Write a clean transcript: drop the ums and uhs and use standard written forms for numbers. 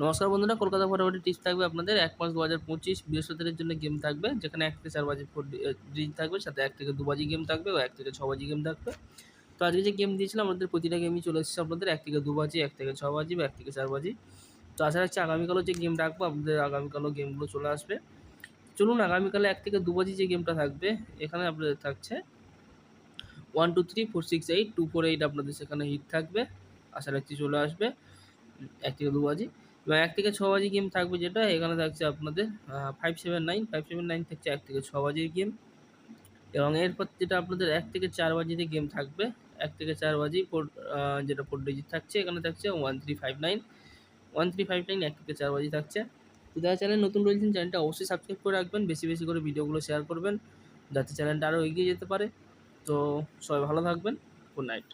নমস্কার বন্ধুরা, কলকাতা ফটাফটি টিপস থাকবে আপনাদের 1 মার্চ 2025 বৃহস্পতিবারের জন্য গেম থাকবে, যেখানে 1 থেকে 4 বাজি ড্রিল থাকবে, সাথে 1 থেকে 2 বাজি গেম থাকবে ও 1 থেকে 6 বাজি গেম থাকবে। তো আজকে যে গেম দিয়েছিলাম আমাদের প্রতিটা গেমই চলে এসেছে আপনাদের 1 থেকে 2 বাজি, 1 থেকে 6 বাজি বা 1 থেকে 4 বাজি। তো আশা রাখছি আগামীকালও যে গেম রাখবো আপনাদের আগামীকালও গেমগুলো চলে আসবে। চলুন আগামীকালে 1 থেকে 2 বাজি যে গেমটা থাকবে এখানে আপনাদের থাকছে 1 2 3 4 6 8 2 4 8 আপনাদের সেখানে হিট থাকবে। আশা রাখছি চলে আসবে 1 থেকে 2 বাজি এবং 1 থেকে 6 বাজি গেম থাকবে, যেটা এখানে থাকছে আপনাদের 579 থাকছে 1 থেকে 6 বাজির গেম। এবং এরপর যেটা আপনাদের 1 থেকে 4 বাজিতে গেম থাকবে, 1 থেকে 4 বাজি যেটা 4 ডিজিট থাকছে, এখানে থাকছে 1359 1 থেকে 4 বাজি থাকছে। তো যারা চ্যানেল নতুন রয়েছেন চ্যানেলটা অবশ্যই সাবস্ক্রাইব করে রাখবেন, বেশি বেশি করে ভিডিওগুলো শেয়ার করবেন যাতে চ্যানেলটা আরও এগিয়ে যেতে পারে। তো সবাই ভালো থাকবেন, গুড নাইট।